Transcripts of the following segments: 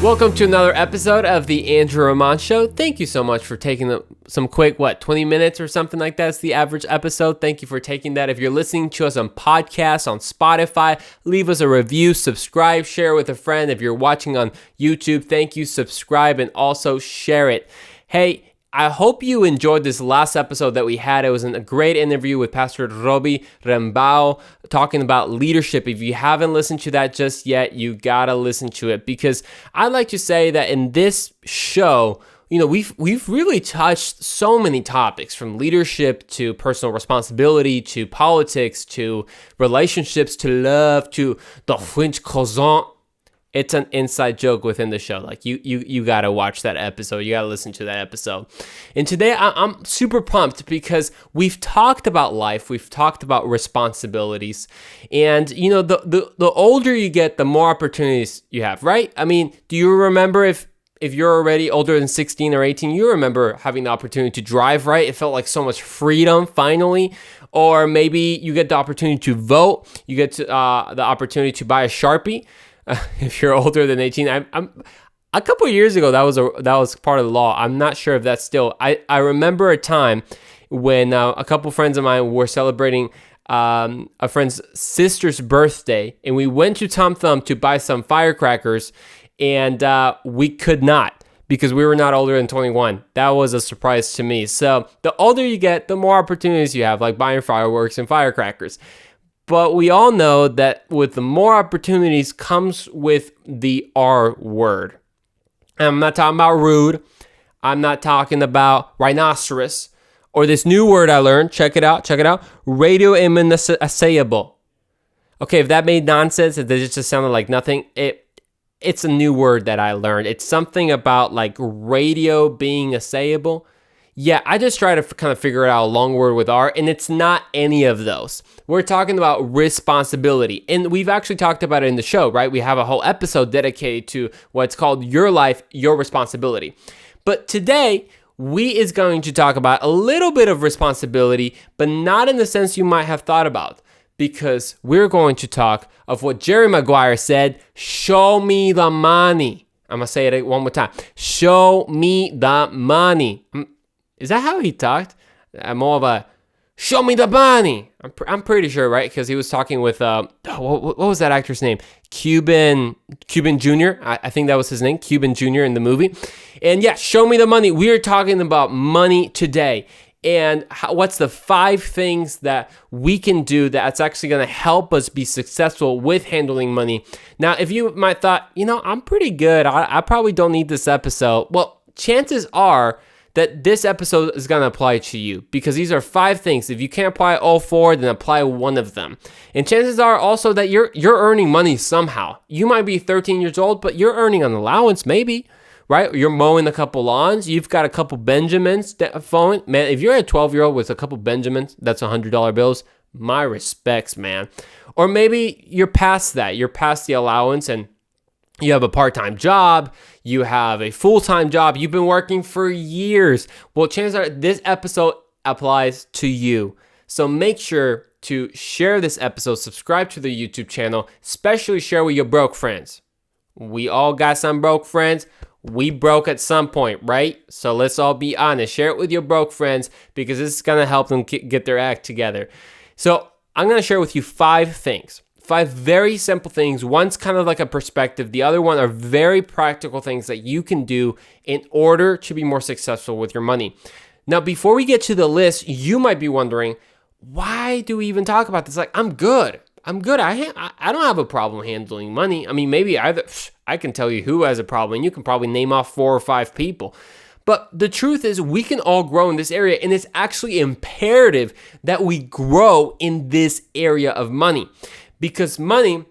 Welcome to another episode of the Andrew Ramon Show. Thank you so much for taking some quick, 20 minutes or something like that is the average episode. Thank you for taking that. If you're listening to us on podcasts, on Spotify, leave us a review, subscribe, share with a friend. If you're watching on YouTube, thank you, subscribe, and also share it. Hey, I hope you enjoyed this last episode that we had. It was a great interview with Pastor Robbie Rembao talking about leadership. If you haven't listened to that just yet, you gotta listen to it, because I like to say that in this show, we've really touched so many topics, from leadership to personal responsibility to politics to relationships to love to the French croissant. It's an inside joke within the show. Like you gotta watch that episode. You gotta listen to that episode. And today I'm super pumped because we've talked about life. We've talked about responsibilities. And the older you get, the more opportunities you have, right? I mean, do you remember if you're already older than 16 or 18, you remember having the opportunity to drive, right? It felt like so much freedom finally. Or maybe you get the opportunity to vote. You get to, the opportunity to buy a Sharpie. If you're older than 18, I'm a couple of years ago, that was part of the law. I'm not sure if that's still. I remember a time when a couple of friends of mine were celebrating a friend's sister's birthday, and we went to Tom Thumb to buy some firecrackers, and we could not, because we were not older than 21. That was a surprise to me. So the older you get, the more opportunities you have, like buying fireworks and firecrackers. But we all know that with the more opportunities comes with the R word. And I'm not talking about rude. I'm not talking about rhinoceros. Or this new word I learned. Check it out. Radio inassayable. Okay, if that made nonsense, if it just sounded like nothing, it's a new word that I learned. It's something about like radio being assayable. Yeah, I just try to kind of figure out a long word with R, and it's not any of those. We're talking about responsibility, and we've actually talked about it in the show, right? We have a whole episode dedicated to what's called Your Life, Your Responsibility. But today, we is going to talk about a little bit of responsibility, but not in the sense you might have thought about, because we're going to talk of what Jerry Maguire said, show me the money. I'm going to say it one more time. Show me the money. Is that how he talked? More of a, show me the money. I'm pretty sure, right? Because he was talking with, what was that actor's name? Cuban Jr. I think that was his name, Cuban Jr. in the movie. And yeah, show me the money. We are talking about money today. And what's the 5 things that we can do that's actually going to help us be successful with handling money. Now, if you might thought, I'm pretty good. I probably don't need this episode. Well, chances are that this episode is going to apply to you, because these are 5 things. If you can't apply all 4, then apply one of them. And chances are also that you're earning money somehow. You might be 13 years old, but you're earning an allowance maybe, right? You're mowing a couple lawns. You've got a couple Benjamins phone. Man, if you're a 12-year-old with a couple Benjamins, that's $100 bills. My respects, man. Or maybe you're past that. You're past the allowance, and you have a part-time job, you have a full-time job, you've been working for years. Well, chances are this episode applies to you. So make sure to share this episode, subscribe to the YouTube channel, especially share with your broke friends. We all got some broke friends. We broke at some point, right? So let's all be honest. Share it with your broke friends, because this is going to help them get their act together. So I'm going to share with you 5 things. 5 very simple things. One's kind of like a perspective. The other one are very practical things that you can do in order to be more successful with your money. Now, before we get to the list, you might be wondering, why do we even talk about this? Like, I'm good. I don't have a problem handling money. I mean, maybe I can tell you who has a problem, and you can probably name off 4 or 5 people. But the truth is, we can all grow in this area, and it's actually imperative that we grow in this area of money. Because money,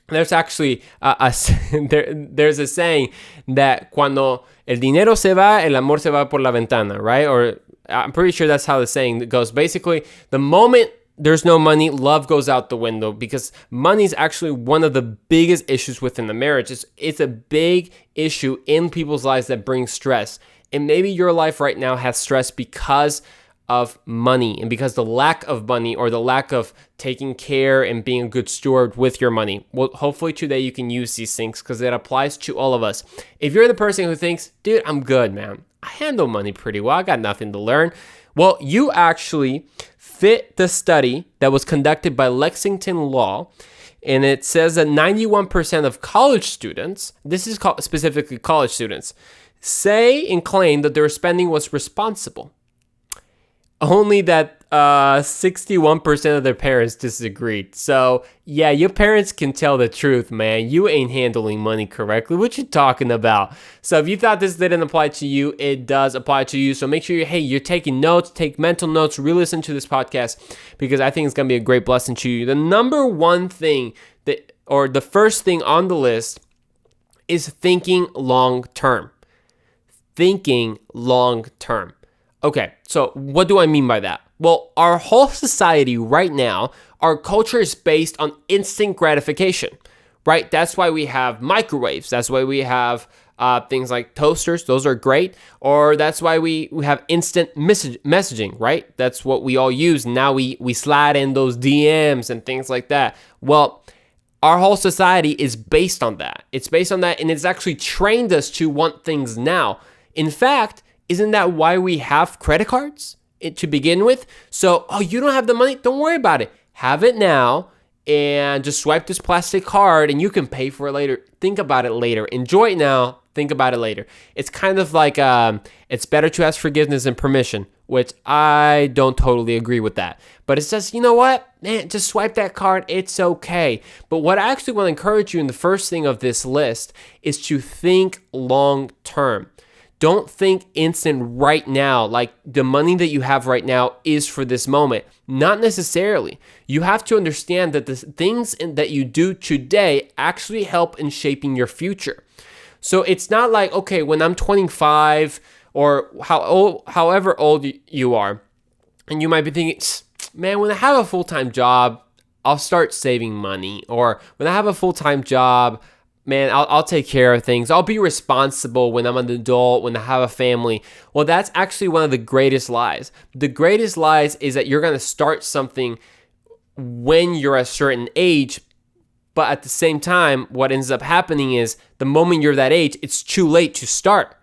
there's actually there's a saying that cuando el dinero se va, el amor se va por la ventana, right? Or I'm pretty sure that's how the saying goes. Basically, the moment there's no money, love goes out the window, because money is actually one of the biggest issues within the marriage. It's a big issue in people's lives that brings stress. And maybe your life right now has stress because of money and because the lack of money or the lack of taking care and being a good steward with your money. Well, hopefully today you can use these things because it applies to all of us. If you're the person who thinks, dude, I'm good, man. I handle money pretty well. I got nothing to learn. Well, you actually fit the study that was conducted by Lexington Law. And it says that 91% of college students, this is specifically college students, say and claim that their spending was responsible. Only that 61% of their parents disagreed. So, yeah, your parents can tell the truth, man. You ain't handling money correctly. What you talking about? So if you thought this didn't apply to you, it does apply to you. So make sure you're taking notes, take mental notes, re-listen to this podcast because I think it's going to be a great blessing to you. The number one thing or the first thing on the list is thinking long term. Thinking long term. Okay, so what do I mean by that? Well, our whole society right now, our culture is based on instant gratification, right? That's why we have microwaves. That's why we have things like toasters. Those are great. Or that's why we have instant messaging, right? That's what we all use. Now we slide in those DMs and things like that. Well, our whole society is based on that. It's based on that, and it's actually trained us to want things now. In fact, isn't that why we have credit cards to begin with? So, you don't have the money? Don't worry about it. Have it now and just swipe this plastic card and you can pay for it later. Think about it later. Enjoy it now. Think about it later. It's kind of like it's better to ask forgiveness than permission, which I don't totally agree with that. But it says, you know what? Man, just swipe that card. It's okay. But what I actually want to encourage you in the first thing of this list is to think long term. Don't think instant right now, like the money that you have right now is for this moment. Not necessarily. You have to understand that the things that you do today actually help in shaping your future. So it's not like, okay, when I'm 25 or however old you are, and you might be thinking, man, when I have a full-time job, I'll start saving money. Or when I have a full-time job, man, I'll take care of things. I'll be responsible when I'm an adult, when I have a family. Well, that's actually one of the greatest lies. The greatest lies is that you're going to start something when you're a certain age, but at the same time, what ends up happening is the moment you're that age, it's too late to start,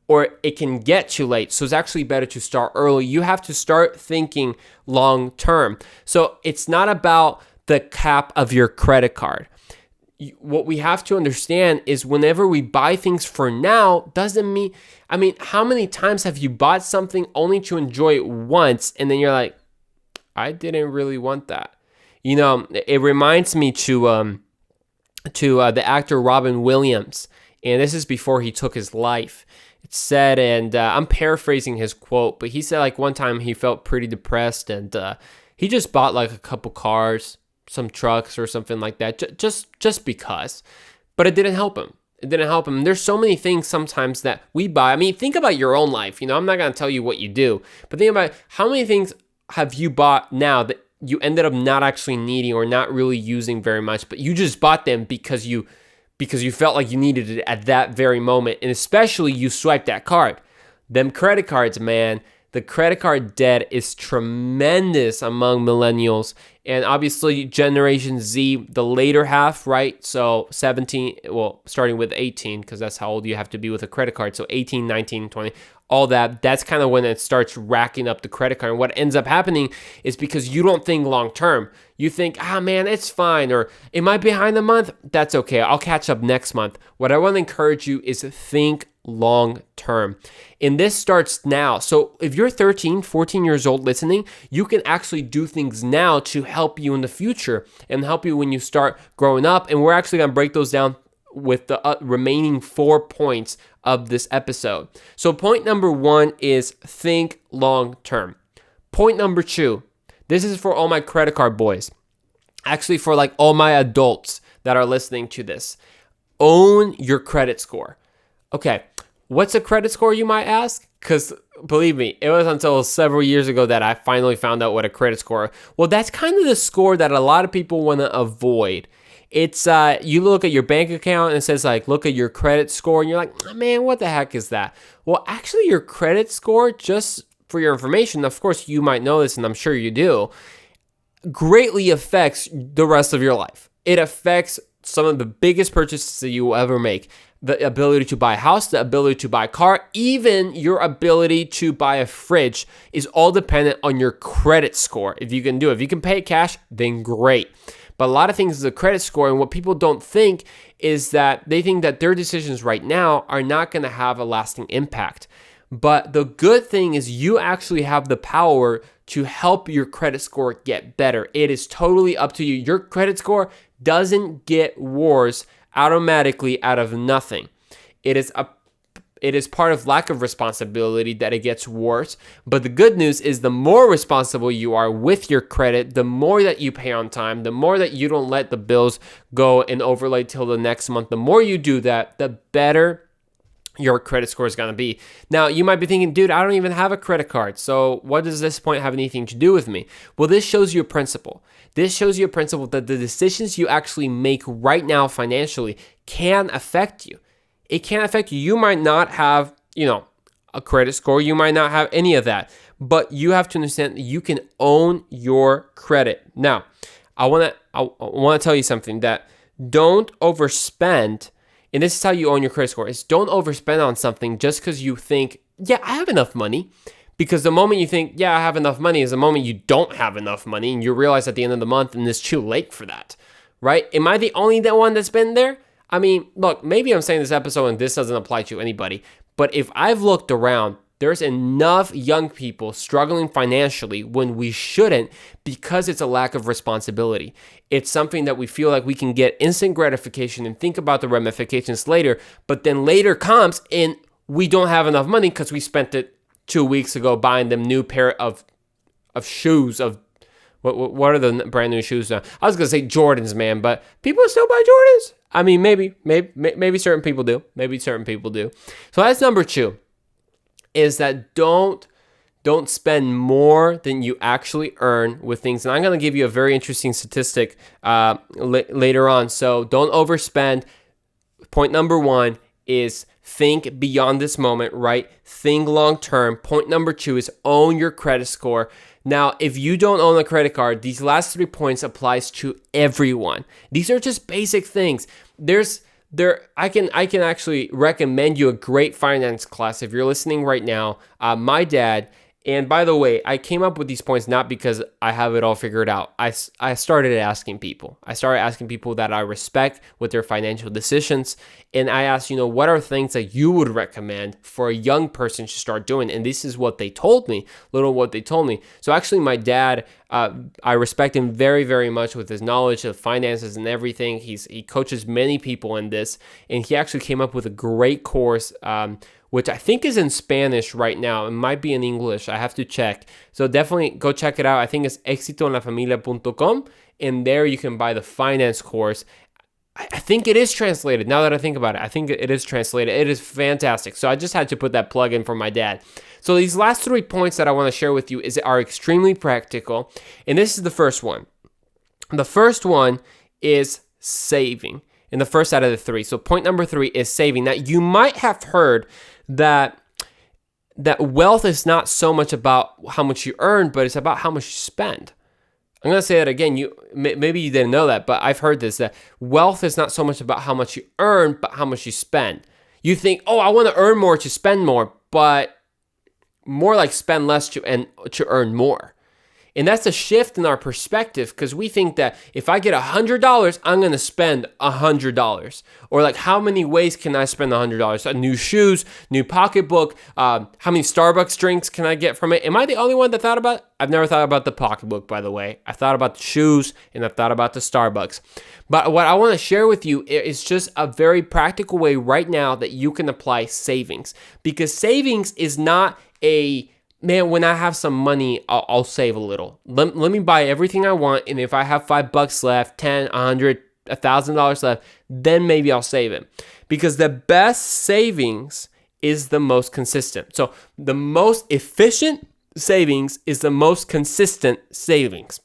or it can get too late. So it's actually better to start early. You have to start thinking long term. So it's not about the cap of your credit card. What we have to understand is whenever we buy things for now, doesn't mean, how many times have you bought something only to enjoy it once and then you're like, I didn't really want that. It reminds me to the actor Robin Williams, and this is before he took his life. It said, and I'm paraphrasing his quote, but he said like one time he felt pretty depressed and he just bought like a couple cars, some trucks or something like that, just because. But it didn't help him. There's so many things sometimes that we buy. Think about your own life. I'm not going to tell you what you do, but think about how many things have you bought now that you ended up not actually needing or not really using very much, but you just bought them because you felt like you needed it at that very moment. And especially you swiped that card. Them credit cards, man. The credit card debt is tremendous among millennials, and obviously Generation Z, the later half, right? So 17, starting with 18, because that's how old you have to be with a credit card. So 18, 19, 20, all that's kind of when it starts racking up the credit card. And what ends up happening is because you don't think long term. You think, man, it's fine, or am I behind a month? That's okay. I'll catch up next month. What I want to encourage you is think long term. And this starts now. So if you're 13, 14 years old listening, you can actually do things now to help you in the future and help you when you start growing up. And we're actually going to break those down with the remaining 4 points of this episode. So point number 1 is think long term. Point number 2, this is for all my credit card boys. Actually, for like all my adults that are listening to this. Own your credit score. Okay, what's a credit score, you might ask? Because believe me, it was until several years ago that I finally found out what a credit score. Well, that's kind of the score that a lot of people want to avoid. It's you look at your bank account and it says like, look at your credit score, and you're like, man, what the heck is that? Well, actually, your credit score, just for your information, of course, you might know this, and I'm sure you do, greatly affects the rest of your life. It affects some of the biggest purchases that you will ever make. The ability to buy a house, the ability to buy a car, even your ability to buy a fridge is all dependent on your credit score. If you can do it, if you can pay it cash, then great. But a lot of things is a credit score, and what people don't think is that they think that their decisions right now are not going to have a lasting impact. But the good thing is you actually have the power to help your credit score get better. It is totally up to you. Your credit score doesn't get worse automatically out of nothing. It is part of lack of responsibility that it gets worse. But the good news is the more responsible you are with your credit, the more that you pay on time, the more that you don't let the bills go and overlay till the next month, the more you do that, the better your credit score is going to be. Now, you might be thinking, dude, I don't even have a credit card. So what does this point have anything to do with me? Well, this shows you a principle. This shows you a principle that the decisions you actually make right now financially can affect you. It can affect you. You might not have, a credit score. You might not have any of that. But you have to understand that you can own your credit. Now, I want to tell you something, that don't overspend. And this is how you own your credit score, is don't overspend on something just because you think, yeah, I have enough money. Because the moment you think, yeah, I have enough money, is the moment you don't have enough money, and you realize at the end of the month, and it's too late for that, right? Am I the only one that's been there? I mean, look, maybe I'm saying this episode and this doesn't apply to anybody, but if I've looked around, there's enough young people struggling financially when we shouldn't, because it's a lack of responsibility. It's something that we feel like we can get instant gratification and think about the ramifications later, but then later comes and we don't have enough money because we spent it 2 weeks ago buying them new pair of shoes. Of what are the brand new shoes now? I was gonna say Jordans, man, but people still buy Jordans. I mean, maybe certain people do. Maybe certain people do. So that's number 2. Is that don't spend more than you actually earn with things. And I'm going to give you a very interesting statistic later on. So don't overspend. Point number 1 is think beyond this moment, right? Think long term. Point number 2 is own your credit score. Now, if you don't own a credit card, these last 3 points applies to everyone. These are just basic things. I can actually recommend you a great finance class if you're listening right now. My dad, and by the way, I came up with these points not because I have it all figured out. I started asking people. I started asking people that I respect with their financial decisions, and I asked, what are things that you would recommend for a young person to start doing? And this is what they told me, what they told me. So actually, my dad, I respect him very, very much with his knowledge of finances and everything. He coaches many people in this, and he actually came up with a great course, which I think is in Spanish right now. It might be in English. I have to check. So definitely go check it out. I think it's exitoenlafamilia.com, and there you can buy the finance course. I think it is translated. Now that I think about it, I think it is translated. It is fantastic. So I just had to put that plug in for my dad. So these last 3 points that I want to share with you are extremely practical. And this is the first one. The first one is saving. In the first out of the 3. So point number 3 is saving. Now you might have heard that wealth is not so much about how much you earn, but it's about how much you spend. I'm going to say that again. Maybe you didn't know that, but I've heard this, that wealth is not so much about how much you earn, but how much you spend. You think, I want to earn more to spend more, but more like spend less to earn more. And that's a shift in our perspective, because we think that if I get $100, I'm going to spend $100. Or like, how many ways can I spend $100? New shoes, new pocketbook, how many Starbucks drinks can I get from it? Am I the only one that thought about it? I've never thought about the pocketbook, by the way. I thought about the shoes, and I thought about the Starbucks. But what I want to share with you is just a very practical way right now that you can apply savings. Because savings is not man, when I have some money, I'll save a little. Let me buy everything I want, and if I have $5 left, $10, $100, $1,000 left, then maybe I'll save it. Because the best savings is the most consistent. So the most efficient savings is the most consistent savings.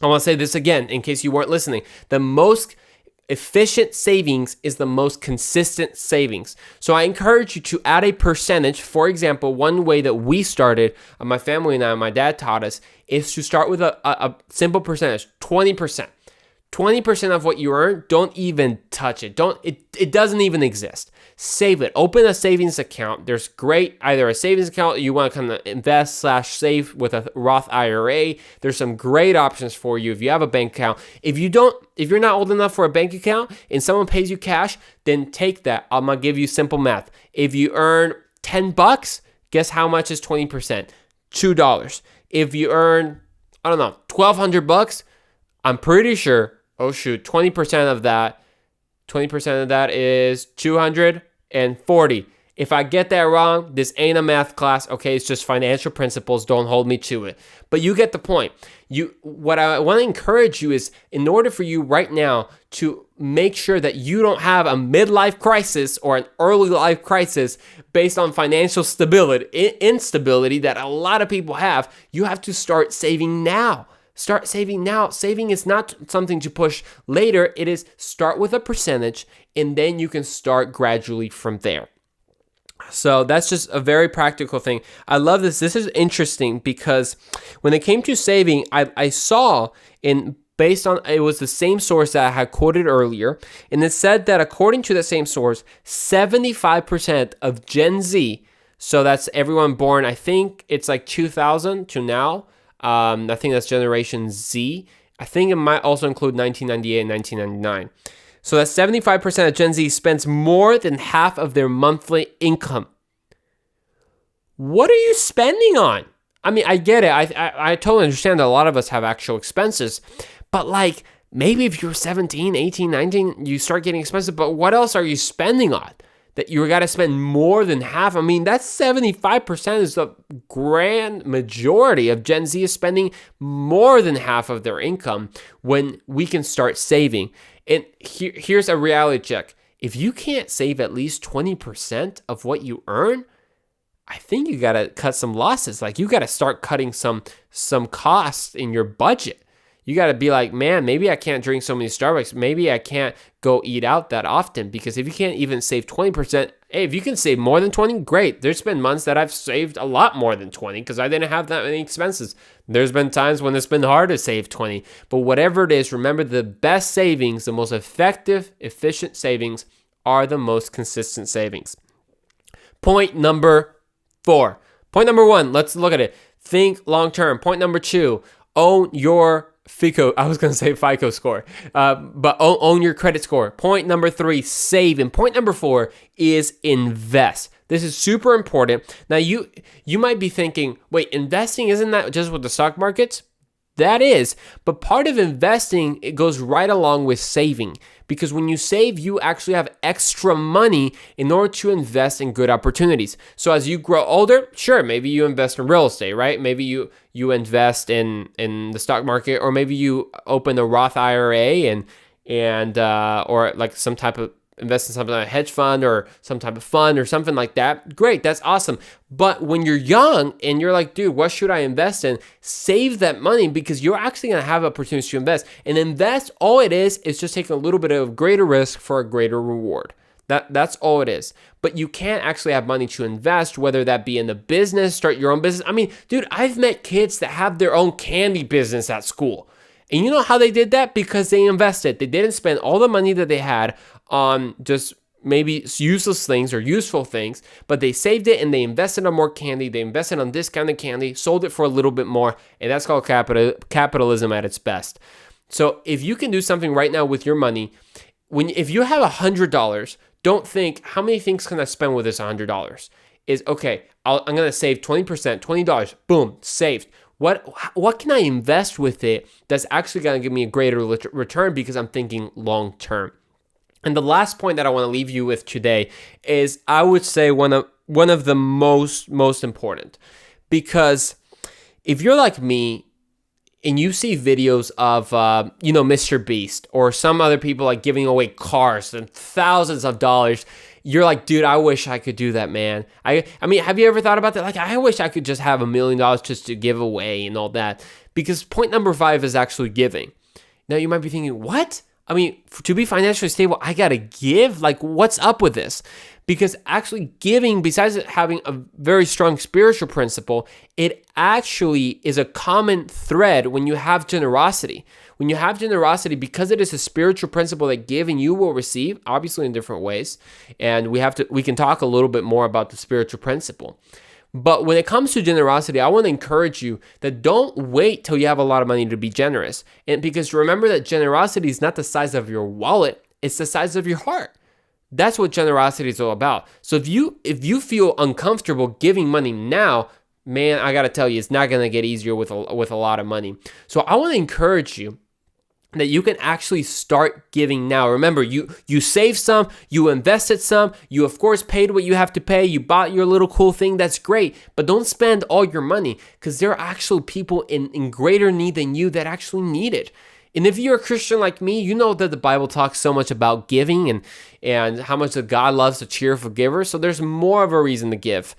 I want to say this again in case you weren't listening. The most efficient savings is the most consistent savings. So I encourage you to add a percentage. For example, one way that we started, my family and I, my dad taught us, is to start with a simple percentage, 20%. 20% of what you earn, don't even touch it. It doesn't even exist. Save it. Open a savings account. There's great, either a savings account you want to kind of invest/save with a Roth IRA. There's some great options for you if you have a bank account. If you're not old enough for a bank account and someone pays you cash, then take that. I'm going to give you simple math. If you earn $10, guess how much is 20%? $2. If you earn, I don't know, $1,200, I'm pretty sure, 20% of that is 240. If I get that wrong, this ain't a math class, okay? It's just financial principles. Don't hold me to it. But you get the point. What I want to encourage you is, in order for you right now to make sure that you don't have a midlife crisis or an early life crisis based on financial instability that a lot of people have, you have to start saving now. Start saving now. Saving is not something to push later. It is start with a percentage, and then you can start gradually from there. So that's just a very practical thing. I love this. This is interesting because when it came to saving, I saw based on, it was the same source that I had quoted earlier, and it said that according to the same source, 75% of Gen Z, so that's everyone born, I think it's like 2000 to now, I think that's Generation Z. I think it might also include 1998 and 1999. So that 75% of Gen Z spends more than half of their monthly income. What are you spending on? I mean, I get it. I totally understand that a lot of us have actual expenses. But like, maybe if you're 17, 18, 19, you start getting expensive. But what else are you spending on? That you got to spend more than half. I mean, that's 75% is the grand majority of Gen Z is spending more than half of their income when we can start saving. And here's a reality check. If you can't save at least 20% of what you earn, I think you got to cut some losses. Like, you got to start cutting some costs in your budget. You got to be like, man, maybe I can't drink so many Starbucks. Maybe I can't go eat out that often, because if you can't even save 20%, hey, if you can save more than 20, great. There's been months that I've saved a lot more than 20 because I didn't have that many expenses. There's been times when it's been hard to save 20. But whatever it is, remember, the best savings, the most effective, efficient savings are the most consistent savings. Point number 4. Point number 1, let's look at it. Think long term. Point number 2, own your FICO score, but own your credit score. Point number 3, save. And point number 4 is invest. This is super important. Now, you might be thinking, wait, investing, isn't that just with the stock markets? That is, but part of investing, it goes right along with saving, because when you save, you actually have extra money in order to invest in good opportunities. So as you grow older, sure, maybe you invest in real estate, right? Maybe you invest in the stock market, or maybe you open a Roth IRA and or like some type of invest in something like a hedge fund or some type of fund or something like that. Great, that's awesome. But when you're young and you're like, dude, what should I invest in? Save that money, because you're actually going to have opportunities to invest. And invest, all it is just taking a little bit of greater risk for a greater reward. That's all it is. But you can't actually have money to invest, whether that be in the business, start your own business. I mean, dude, I've met kids that have their own candy business at school. And you know how they did that? Because they invested. They didn't spend all the money that they had on just maybe useless things or useful things, but they saved it and they invested on more candy. They invested on discounted candy, sold it for a little bit more, and that's called capitalism at its best. So if you can do something right now with your money, if you have $100, don't think, how many things can I spend with this $100? Is, okay, I'm going to save 20%, $20, boom, saved. What can I invest with it that's actually going to give me a greater return, because I'm thinking long term? And the last point that I want to leave you with today is, I would say, one of the most important, because if you're like me and you see videos of Mr. Beast or some other people like giving away cars and thousands of dollars, you're like, dude, I wish I could do that, man. I mean, have you ever thought about that? Like, I wish I could just have $1 million just to give away and all that. Because point number 5 is actually giving. Now you might be thinking, what? I mean, to be financially stable, I got to give? Like, what's up with this? Because actually giving, besides it having a very strong spiritual principle, it actually is a common thread when you have generosity. When you have generosity, because it is a spiritual principle that give and you will receive, obviously in different ways. And we can talk a little bit more about the spiritual principle. But when it comes to generosity, I want to encourage you that don't wait till you have a lot of money to be generous. And because remember that generosity is not the size of your wallet, it's the size of your heart. That's what generosity is all about. So if you feel uncomfortable giving money now, man, I got to tell you, it's not going to get easier with a lot of money. So I want to encourage you that you can actually start giving now. Remember, you saved some, you invested some, you of course paid what you have to pay, you bought your little cool thing, that's great, but don't spend all your money, because there are actual people in greater need than you that actually need it. And if you're a Christian like me, you know that the Bible talks so much about giving and how much that God loves a cheerful giver. So there's more of a reason to give.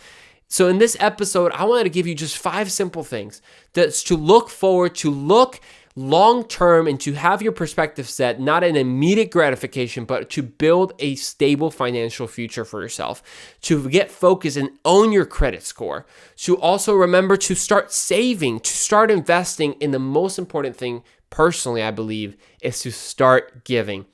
So in this episode, I wanted to give you just 5 simple things that's to look forward to, look long term, and to have your perspective set, not an immediate gratification, but to build a stable financial future for yourself, to get focused and own your credit score, to also remember to start saving, to start investing, in the most important thing, personally, I believe, is to start giving.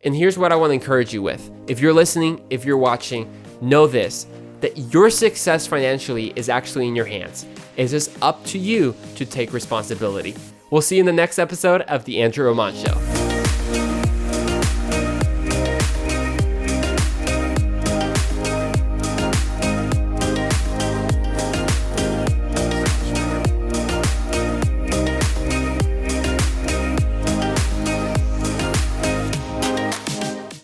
And here's what I want to encourage you with. If you're listening, if you're watching, know this, that your success financially is actually in your hands. It's just up to you to take responsibility. We'll see you in the next episode of The Andrew Roman Show.